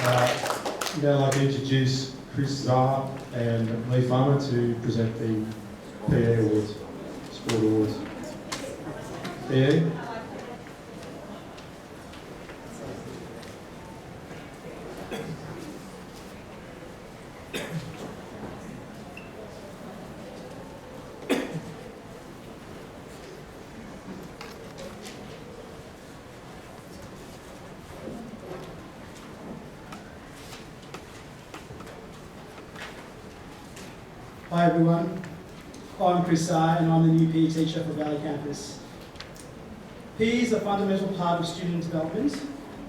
Now I'd like to introduce Chris Czar and Lee Farmer to present the PE Awards, Sport Awards. PE. Hi everyone, I'm Chris Czar and I'm the new PE teacher for Valley Campus. PE is a fundamental part of student development,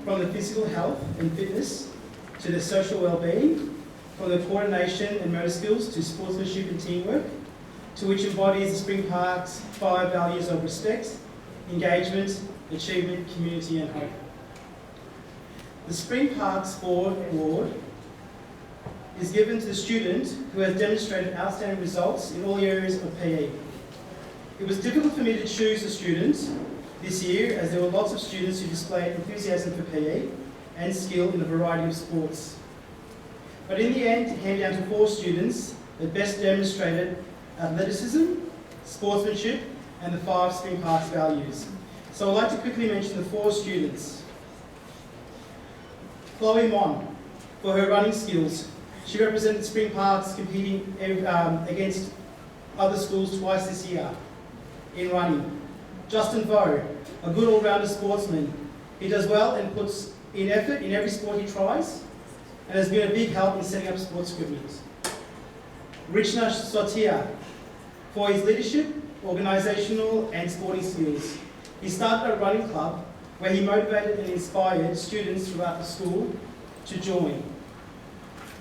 from the physical health and fitness to the social well-being, from the coordination and motor skills to sportsmanship and teamwork, to which embodies the Spring Park's 5 values of respect, engagement, achievement, community and hope. The Spring Park Sport Award is given to the student who has demonstrated outstanding results in all areas of PE. It was difficult for me to choose a student this year, as there were lots of students who displayed enthusiasm for PE and skill in a variety of sports. But in the end, it came down to 4 students that best demonstrated athleticism, sportsmanship, and the 5 Spring Park's values. So I'd like to quickly mention the 4 students. Chloe Mon, for her running skills. She represented Spring Parks competing against other schools twice this year in running. Justin Vo, a good all-rounder sportsman. He does well and puts in effort in every sport he tries and has been a big help in setting up sports equipment. Richna Sotia, for his leadership, organisational and sporting skills. He started a running club where he motivated and inspired students throughout the school to join.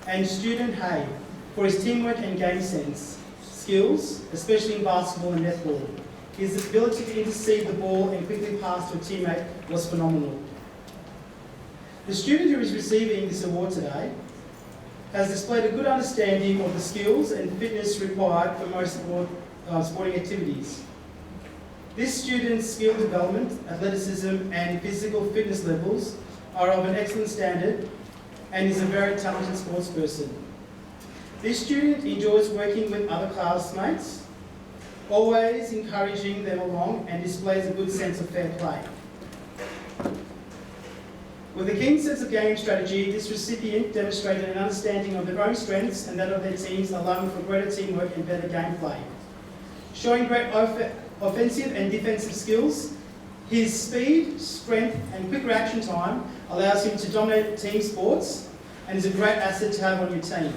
And student Hay, for his teamwork and game sense, skills, especially in basketball and netball. His ability to intercede the ball and quickly pass to a teammate was phenomenal. The student who is receiving this award today has displayed a good understanding of the skills and fitness required for most sporting activities. This student's skill development, athleticism and physical fitness levels are of an excellent standard and is a very talented sports person. This student enjoys working with other classmates, always encouraging them along, and displays a good sense of fair play. With a keen sense of game strategy, this recipient demonstrated an understanding of their own strengths and that of their teams, allowing for greater teamwork and better gameplay. Showing great offensive and defensive skills, his speed, strength and quick reaction time allows him to dominate team sports and is a great asset to have on your team.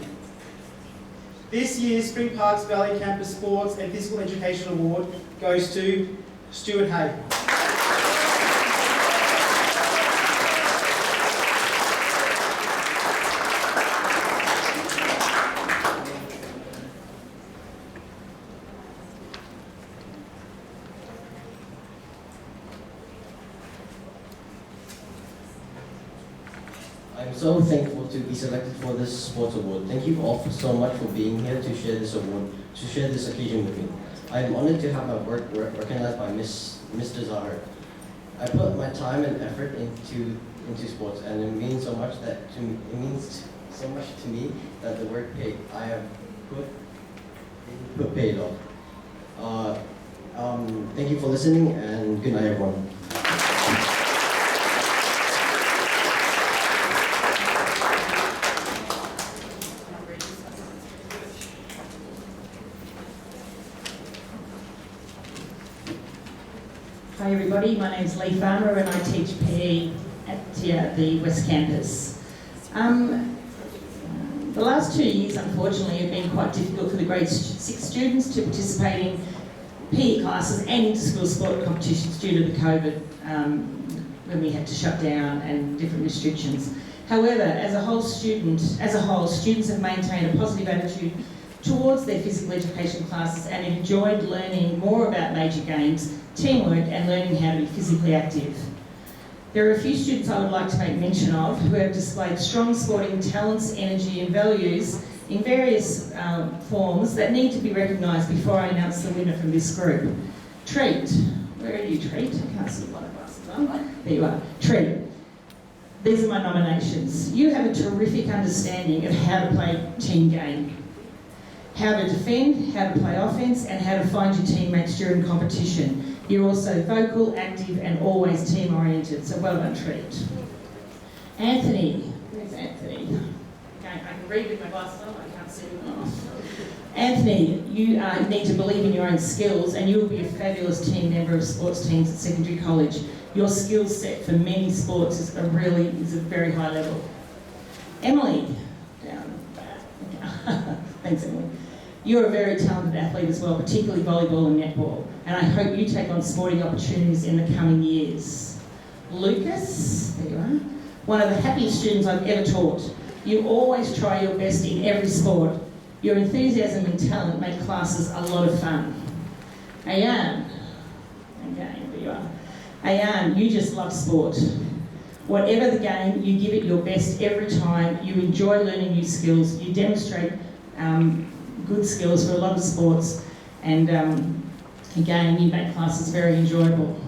This year's Spring Parks Valley Campus Sports and Physical Education Award goes to Stuart Hay. I'm so thankful to be selected for this sports award. Thank you all so much for being here to share this award, to share this occasion with me. I am honored to have my work recognized by Mr. Zahar. I put my time and effort into sports, and it means so much to me that the work I have put paid off. Thank you for listening, and good night, everyone. Hi everybody, my name's Lee Farmer and I teach PE at the West Campus. The last 2 years, unfortunately, have been quite difficult for the grade 6 students to participate in PE classes and inter-school sport competitions due to the COVID, when we had to shut down and different restrictions. However, as a whole, students have maintained a positive attitude towards their physical education classes and enjoyed learning more about major games, teamwork and learning how to be physically active. There are a few students I would like to make mention of who have displayed strong sporting talents, energy and values in various forms that need to be recognised before I announce the winner from this group. Treat, where are you, Treat? I can't see one of us. There you are. Treat. These are my nominations. You have a terrific understanding of how to play team game, how to defend, how to play offence, and how to find your teammates during competition. You're also vocal, active, and always team-oriented, so well done, Treat. Anthony. Where's Anthony? Okay, I can read with my glasses on, I can't see them off. Anthony, you need to believe in your own skills, and you will be a fabulous team member of sports teams at secondary college. Your skill set for many sports is a very high level. Emily, down the back. Thanks, Emily. You're a very talented athlete as well, particularly volleyball and netball, and I hope you take on sporting opportunities in the coming years. Lucas, there you are, one of the happiest students I've ever taught. You always try your best in every sport. Your enthusiasm and talent make classes a lot of fun. Ayan, again, there you are. Ayan, you just love sport. Whatever the game, you give it your best every time. You enjoy learning new skills. You demonstrate good skills for a lot of sports. And again, you make classes very enjoyable.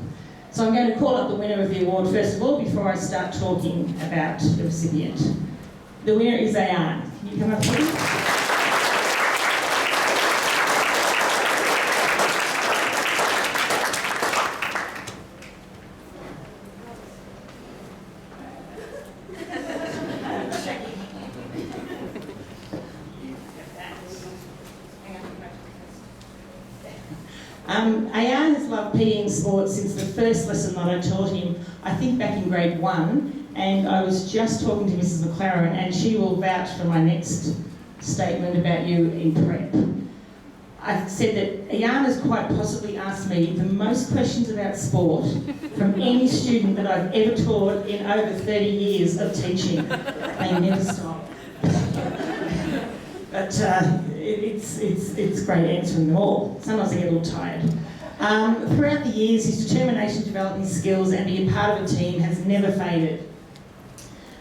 So I'm going to call up the winner of the award first of all before I start talking about the recipient. The winner is Ayan. Can you come up, please? Ayan has loved PE and sports since the first lesson that I taught him, I think back in grade 1, and I was just talking to Mrs. McLaren, and she will vouch for my next statement about you in prep. I said that Ayan has quite possibly asked me the most questions about sport from any student that I've ever taught in over 30 years of teaching. They never stop. But it's great answering them all. Sometimes I get a little tired. Throughout the years, his determination to develop his skills and be a part of a team has never faded.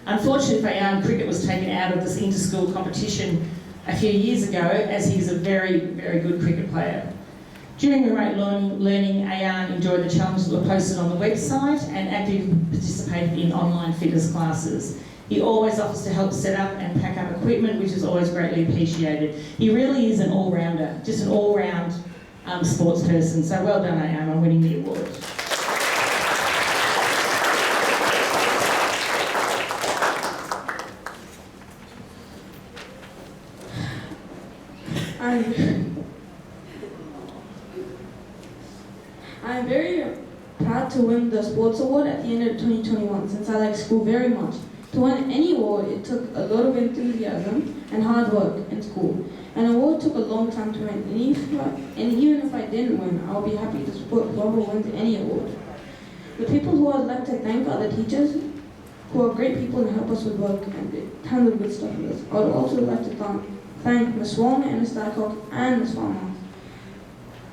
Unfortunately for Ayan, cricket was taken out of this inter-school competition a few years ago, as he is a very, very good cricket player. During remote learning, Ayan enjoyed the challenges that were posted on the website and actively participated in online fitness classes. He always offers to help set up and pack up equipment, which is always greatly appreciated. He really is an all-rounder, just an all-round sports person. So well done, Ayan, on winning the award. I'm very proud to win the sports award at the end of 2021, since I like school very much. To win any award, it took a lot of enthusiasm and hard work in school. An award took a long time to win, and even if I didn't win, I'll be happy to support whoever wins any award. The people who I'd like to thank are the teachers, who are great people and help us with work and tons of good stuff with us. I would also like to thank Ms. Wong and Ms. Dycock and Ms. Farmer,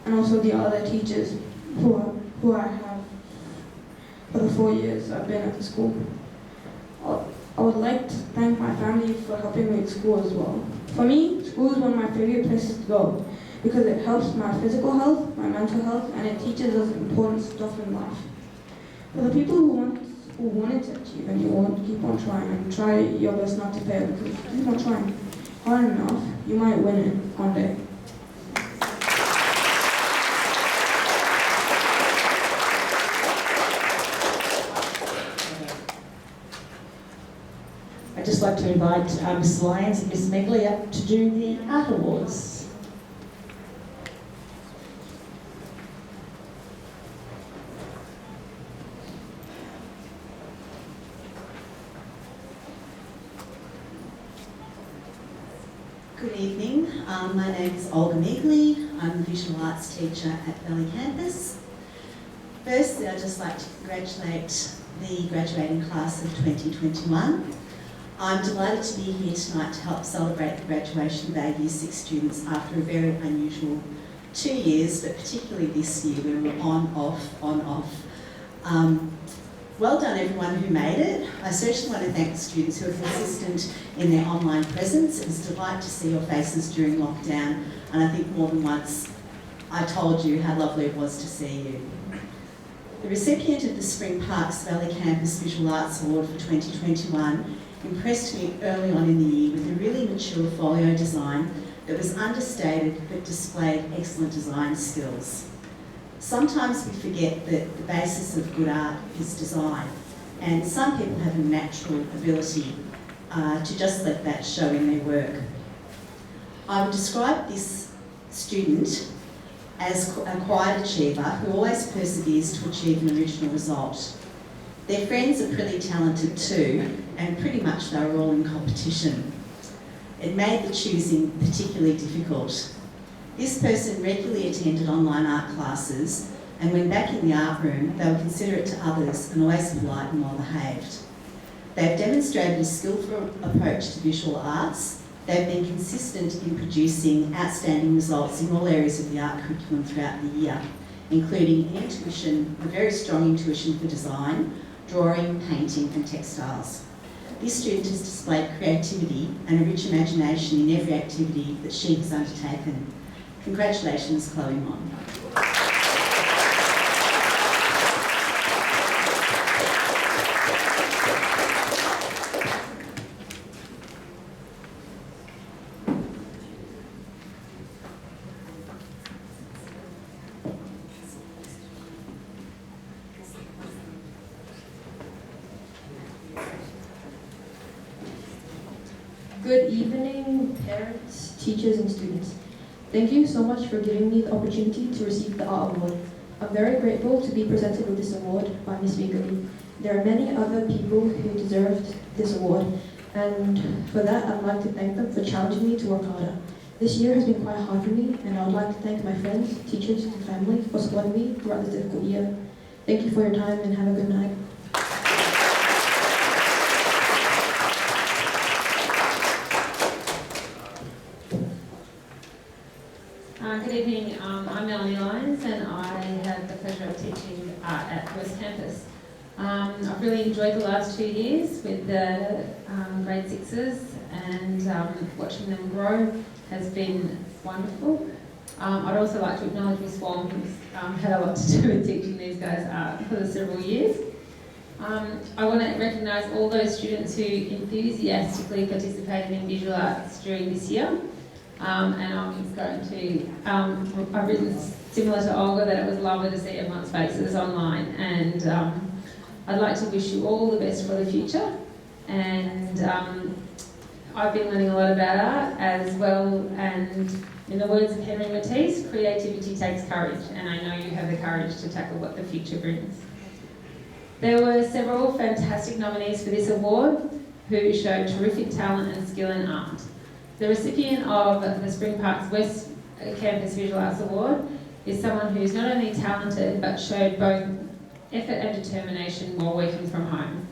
and also the other teachers who I have for the 4 years I've been at the school. I would like to thank my family for helping me at school as well. For me, school is one of my favorite places to go because it helps my physical health, my mental health, and it teaches us important stuff in life. For the people who wanted to achieve and you want to keep on trying and try your best not to fail, because if you keep on trying hard enough, you might win it one day. I'd just like to invite Ms. Lyons and Ms. Megley up to do the Art Awards. Good evening, my name is Olga Megley. I'm a visual arts teacher at Valley Campus. Firstly, I'd just like to congratulate the graduating class of 2021. I'm delighted to be here tonight to help celebrate the graduation of our Year 6 students after a very unusual 2 years, but particularly this year we were on, off. Well done everyone who made it. I certainly want to thank the students who are consistent in their online presence. It was a delight to see your faces during lockdown, and I think more than once I told you how lovely it was to see you. The recipient of the Spring Parks Valley Campus Visual Arts Award for 2021 impressed me early on in the year with a really mature folio design that was understated but displayed excellent design skills. Sometimes we forget that the basis of good art is design, and some people have a natural ability to just let that show in their work. I would describe this student as a quiet achiever who always perseveres to achieve an original result. Their friends are pretty talented too, and pretty much they were all in competition. It made the choosing particularly difficult. This person regularly attended online art classes, and when back in the art room, they were considerate to others and always polite and well behaved. They've demonstrated a skillful approach to visual arts. They've been consistent in producing outstanding results in all areas of the art curriculum throughout the year, including intuition, a very strong intuition for design, drawing, painting and textiles. This student has displayed creativity and a rich imagination in every activity that she has undertaken. Congratulations, Chloe Mon. Good evening, parents, teachers and students. Thank you so much for giving me the opportunity to receive the Art Award. I'm very grateful to be presented with this award by Ms. Bigley. There are many other people who deserved this award, and for that I'd like to thank them for challenging me to work harder. This year has been quite hard for me, and I would like to thank my friends, teachers and family for supporting me throughout this difficult year. Thank you for your time and have a good night. Good evening, I'm Melanie Lyons and I have the pleasure of teaching art at West Campus. I've really enjoyed the last 2 years with the grade sixes, and watching them grow has been wonderful. I'd also like to acknowledge Miss Wong, who's had a lot to do with teaching these guys art for the several years. I want to recognise all those students who enthusiastically participated in visual arts during this year. And I'm going to, I've written similar to Olga that it was lovely to see everyone's faces online, and I'd like to wish you all the best for the future. And I've been learning a lot about art as well, and in the words of Henry Matisse, creativity takes courage, and I know you have the courage to tackle what the future brings. There were several fantastic nominees for this award who showed terrific talent and skill in art. The recipient of the Spring Parks West Campus Visual Arts Award is someone who's not only talented but showed both effort and determination while working from home.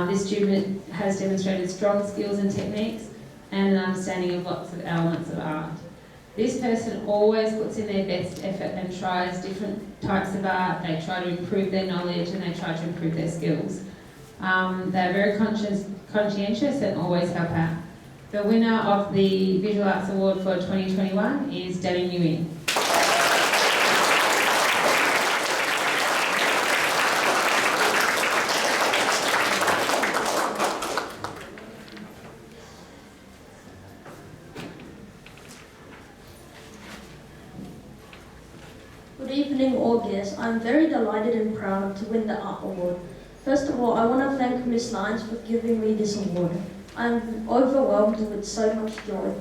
This student has demonstrated strong skills and techniques and an understanding of lots of elements of art. This person always puts in their best effort and tries different types of art. They try to improve their knowledge and they try to improve their skills. They're very conscientious and always help out. The winner of the Visual Arts Award for 2021 is Danny Nguyen. Good evening, all guests. I'm very delighted and proud to win the Art Award. First of all, I want to thank Ms. Lyons for giving me this award. I'm overwhelmed with so much joy.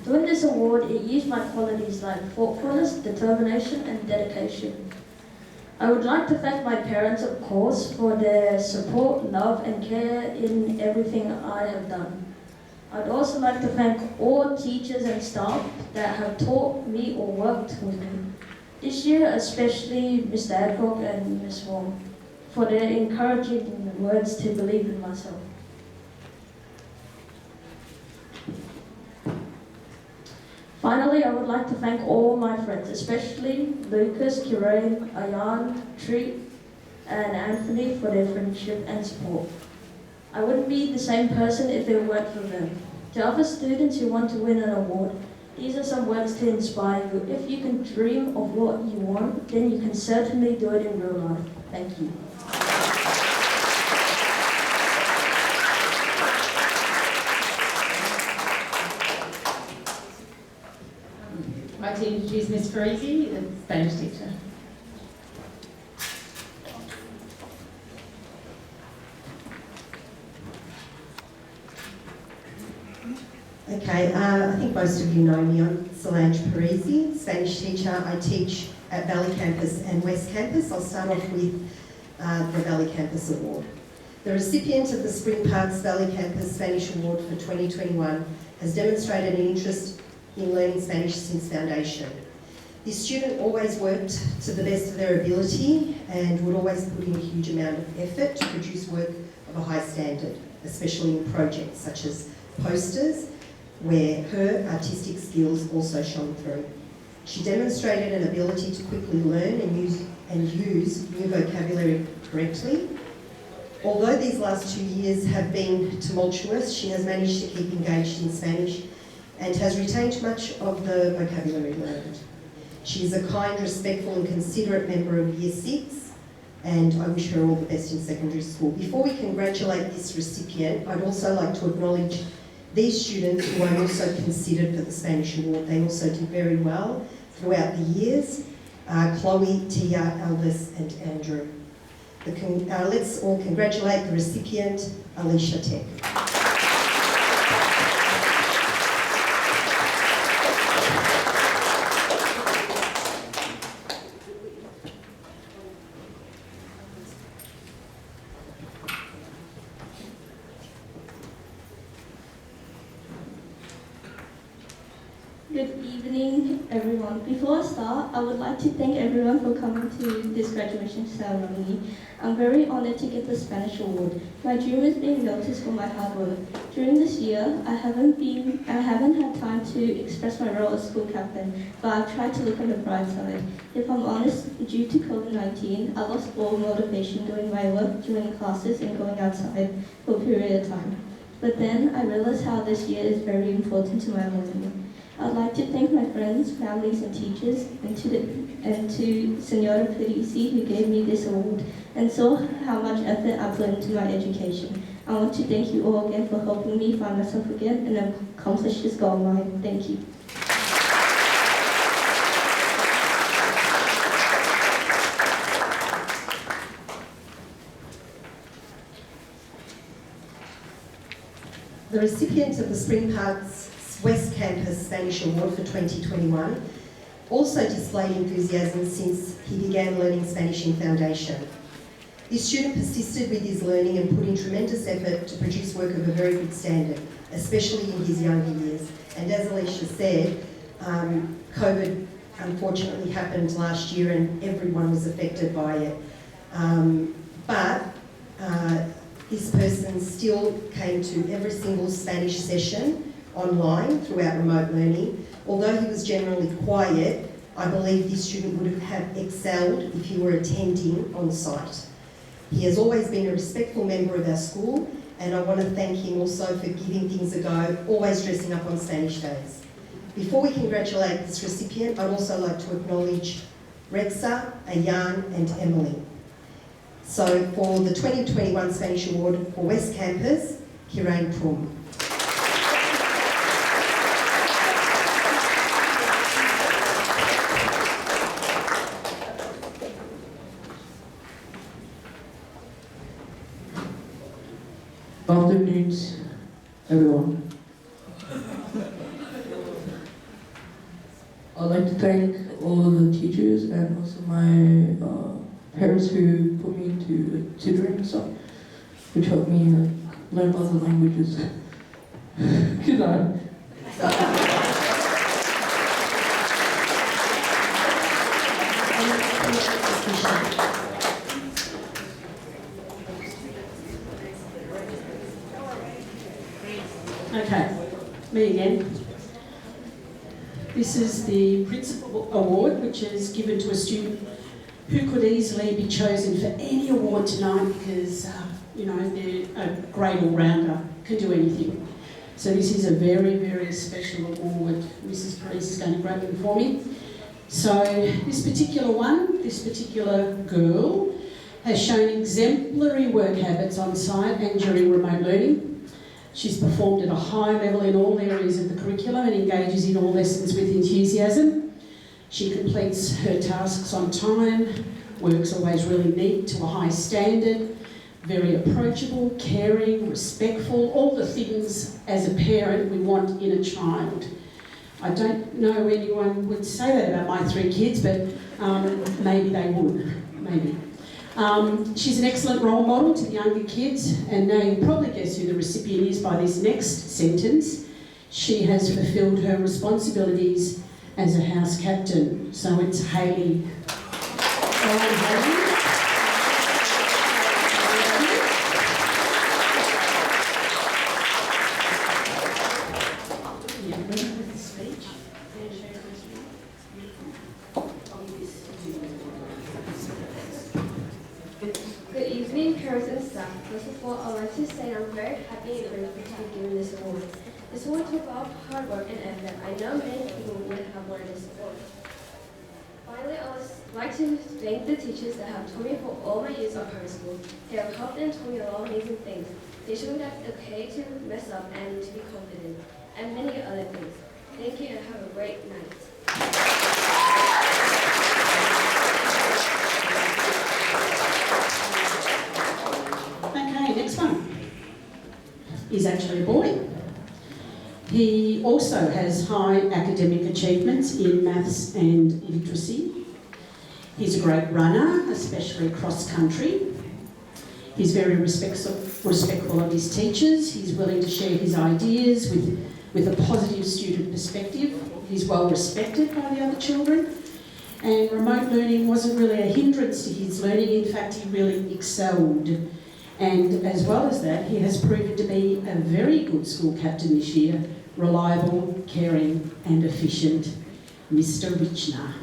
To win this award, it used my qualities like thoughtfulness, determination, and dedication. I would like to thank my parents, of course, for their support, love, and care in everything I have done. I'd also like to thank all teachers and staff that have taught me or worked with me. This year, especially Mr. Adcock and Ms. Wong, for their encouraging words to believe in myself. Finally, I would like to thank all my friends, especially Lucas, Kirain, Ayan, Treat, and Anthony for their friendship and support. I wouldn't be the same person if it weren't for them. To other students who want to win an award, these are some words to inspire you. If you can dream of what you want, then you can certainly do it in real life. Thank you. I'd like to introduce Ms. Parisi, the Spanish teacher. Okay, I think most of you know me. I'm Solange Parisi, Spanish teacher. I teach at Valley Campus and West Campus. I'll start off with the Valley Campus Award. The recipient of the Spring Parks Valley Campus Spanish Award for 2021 has demonstrated an interest in learning Spanish since foundation. This student always worked to the best of their ability and would always put in a huge amount of effort to produce work of a high standard, especially in projects such as posters, where her artistic skills also shone through. She demonstrated an ability to quickly learn and use new vocabulary correctly. Although these last 2 years have been tumultuous, she has managed to keep engaged in Spanish and has retained much of the vocabulary learned. She is a kind, respectful and considerate member of Year 6, and I wish her all the best in secondary school. Before we congratulate this recipient, I'd also like to acknowledge these students who I also considered for the Spanish Award. They also did very well throughout the years. Chloe, Tia, Elvis and Andrew. Let's all congratulate the recipient, Alicia Tech. Good evening, everyone. Before I start, I would like to thank everyone for coming to this graduation ceremony. I'm very honored to get the Spanish Award. My dream is being noticed for my hard work. During this year, I haven't had time to express my role as school captain, but I've tried to look on the bright side. If I'm honest, due to COVID-19, I lost all motivation doing my work, joining classes and going outside for a period of time. But then I realized how this year is very important to my learning. I'd like to thank my friends, families and teachers and to Senora Parisi who gave me this award and saw how much effort I put into my education. I want to thank you all again for helping me find myself again and accomplish this goal of mine. Thank you. The recipient of the Spring Parks West Campus Spanish Award for 2021 also displayed enthusiasm since he began learning Spanish in foundation. This student persisted with his learning and put in tremendous effort to produce work of a very good standard, especially in his younger years. And as Alicia said, COVID unfortunately happened last year and everyone was affected by it. But this person still came to every single Spanish session online throughout remote learning. Although he was generally quiet, I believe this student would have excelled if he were attending on site. He has always been a respectful member of our school, and I want to thank him also for giving things a go, always dressing up on Spanish days. Before we congratulate this recipient, I'd also like to acknowledge Rexa, Ayan and Emily. So for the 2021 Spanish Award for West Campus, Kirain Prum. Afternoons, everyone. I'd like to thank all the teachers and also my parents who put me into tutoring and stuff, which helped me learn other languages. Good night. Okay, me again. This is the Principal Award, which is given to a student who could easily be chosen for any award tonight because, you know, they're a great all-rounder, can do anything. So this is a very, very special award. Mrs. Priest is going to grab them for me. So this particular one, this particular girl, has shown exemplary work habits on site and during remote learning. She's performed at a high level in all areas of the curriculum and engages in all lessons with enthusiasm. She completes her tasks on time, work's always really neat to a high standard, very approachable, caring, respectful, all the things as a parent we want in a child. I don't know anyone would say that about my 3 kids, but maybe they would, maybe. She's an excellent role model to the younger kids, and now you'll probably guess who the recipient is by this next sentence. She has fulfilled her responsibilities as a house captain. So it's Hayley. Good evening, parents and staff. First of all, I'd like to say I'm very happy and grateful to be given this award. This award took a lot of hard work and effort. I know many people would have wanted this award. Finally, I would like to thank the teachers that have taught me for all my years of primary school. They have helped and taught me a lot of amazing things. They showed me that it's okay to mess up and to be confident, and many other things. Thank you and have a great night. Okay, next one is actually a boy. He also has high academic achievements in maths and literacy. He's a great runner, especially cross country. He's very respectful of his teachers. He's willing to share his ideas with a positive student perspective. He's well respected by the other children. And remote learning wasn't really a hindrance to his learning. In fact, he really excelled. And as well as that, he has proven to be a very good school captain this year. Reliable, caring and efficient, Mr. Richner.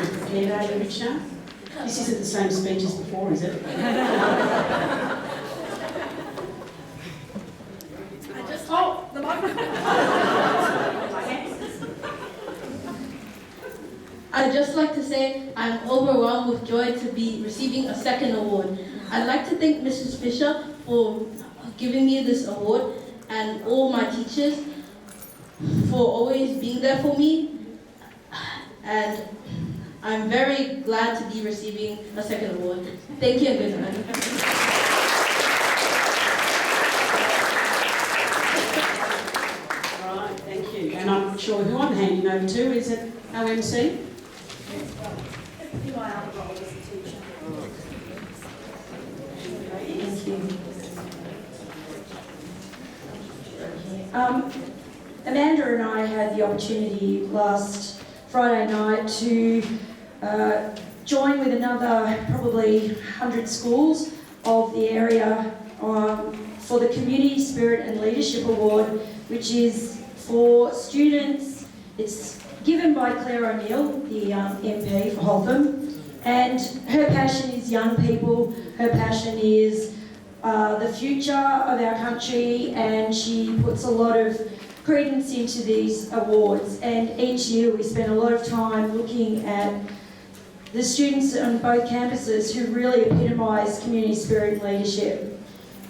You prepared, are you, Richner? This isn't the same speech as before, is it? The I'd just like to say I'm overwhelmed with joy to be receiving a second award. I'd like to thank Mrs. Fisher for giving me this award and all my teachers for always being there for me. And I'm very glad to be receiving a second award. Thank you and good night. Right, thank you. And I'm not sure who I'm handing over to. Is it our MC? Amanda and I had the opportunity last Friday night to join with another probably 100 schools of the area for the Community Spirit and Leadership Award, which is for students. It's given by Claire O'Neill, the MP for Hotham, and her passion is young people. Her passion is the future of our country, and she puts a lot of credence into these awards. And each year we spend a lot of time looking at the students on both campuses who really epitomise community spirit and leadership.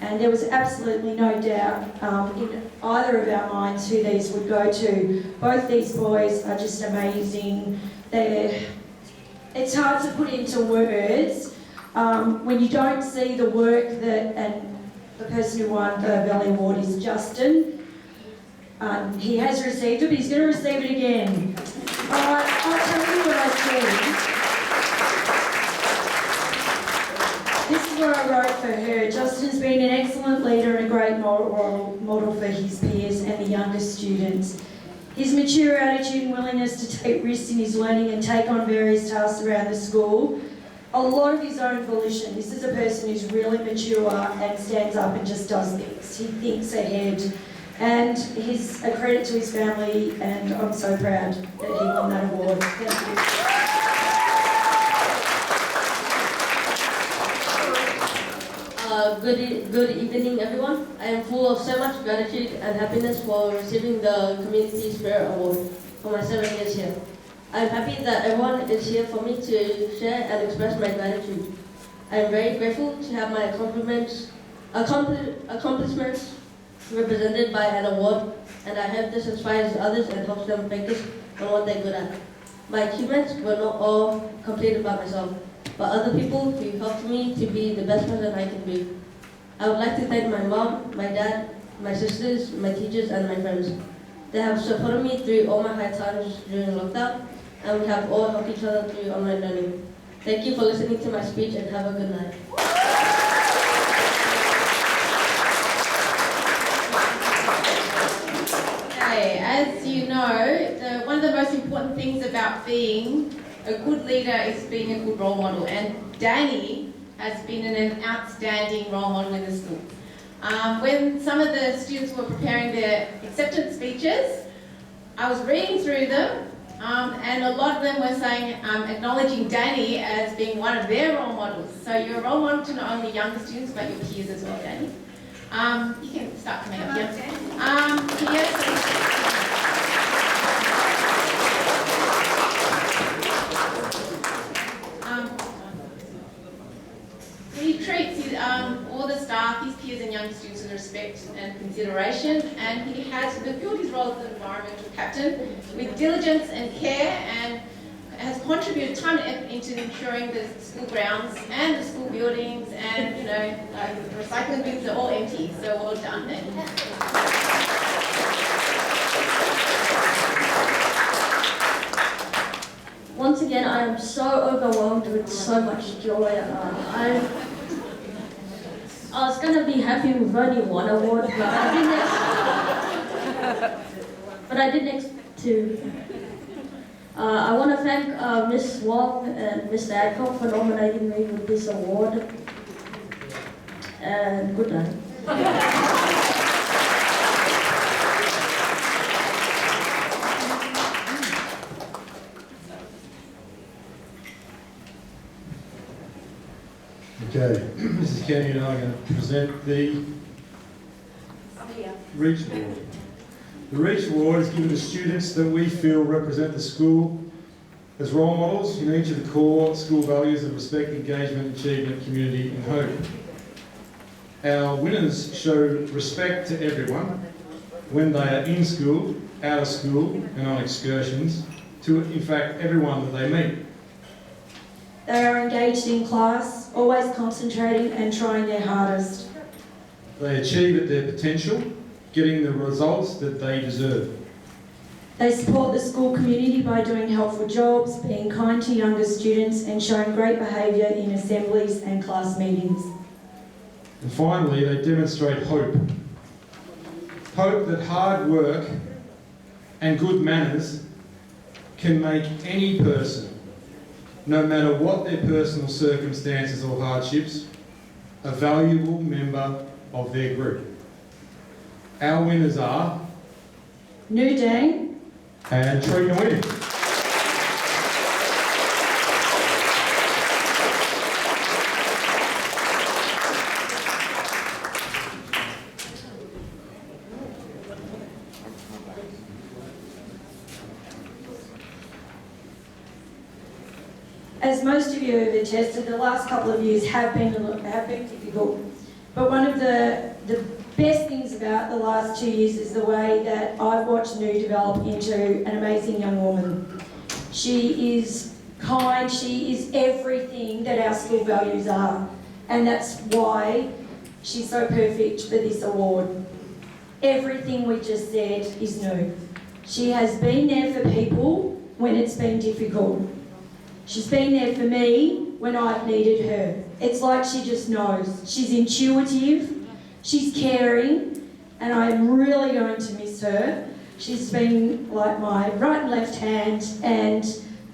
And there was absolutely no doubt in either of our minds who these would go to. Both these boys are just amazing. It's hard to put into words when you don't see the work that, and the person who won the Valley Award is Justin. He has received it, but he's going to receive it again. I'll tell you what I see. This is what I wrote for her. Justin's been an excellent leader and a great model for his peers and the younger students. His mature attitude and willingness to take risks in his learning and take on various tasks around the school. A lot of his own volition. This is a person who's really mature and stands up and just does things. He thinks ahead. And he's a credit to his family, and I'm so proud that he won that award. Thank you. Good evening, everyone. I am full of so much gratitude and happiness for receiving the Community Spirit Award for my 7 years here. I am happy that everyone is here for me to share and express my gratitude. I am very grateful to have my accomplishments represented by an award, and I hope this inspires others and helps them focus on what they're good at. My achievements were not all completed by myself, but other people who helped me to be the best person I can be. I would like to thank my mom, my dad, my sisters, my teachers, and my friends. They have supported me through all my hard times during lockdown, and we have all helped each other through online learning. Thank you for listening to my speech, and have a good night. Okay, as you know, one of the most important things about being a good leader is being a good role model, and Danny has been an outstanding role model in the school. When some of the students were preparing their acceptance speeches, I was reading through them, and a lot of them were saying, acknowledging Danny as being one of their role models. So you're a role model to not only younger students, but your peers as well, Danny. You can start coming up here. He treats all the staff, his peers and young students with respect and consideration, and he has fulfilled his role as an environmental captain with diligence and care, and has contributed time and effort into ensuring the school grounds and the school buildings and, the recycling bins are all empty, so well done. Once again, I am so overwhelmed with so much joy. I was going to be happy with only one award, but I didn't expect to. I want to thank Ms. Wong and Mr. Adcock for nominating me with this award. And good night. Okay, Mrs. Kenny and I are going to present the Reach Award. The Reach Award is given to students that we feel represent the school as role models in each of the core school values of respect, engagement, achievement, community and hope. Our winners show respect to everyone when they are in school, out of school and on excursions, to in fact everyone that they meet. They are engaged in class, always concentrating and trying their hardest. They achieve at their potential, getting the results that they deserve. They support the school community by doing helpful jobs, being kind to younger students and showing great behaviour in assemblies and class meetings. And finally, they demonstrate hope. Hope that hard work and good manners can make any person, no matter what their personal circumstances or hardships, a valuable member of their group. Our winners are Nu Dang and Trina Williams. As most of you have attested, the last couple of years have been difficult. But one of the best things about the last 2 years is the way that I've watched Nu develop into an amazing young woman. She is kind, she is everything that our school values are. And that's why she's so perfect for this award. Everything we just said is Nu. She has been there for people when it's been difficult. She's been there for me when I've needed her. It's like she just knows. She's intuitive, she's caring, and I'm really going to miss her. She's been like my right and left hand, and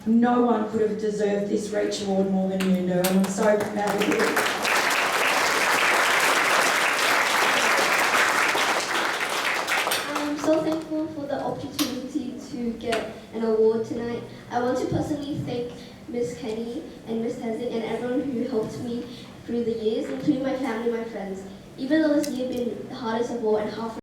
no one could have deserved this Reach Award more than you do, and I'm so proud of you. I'm so thankful for the opportunity to get an award tonight. I want to personally thank Ms. Kenny and Ms. Tenzing and everyone who helped me through the years, including my family and my friends. Even though this year has been the hardest of all and halfway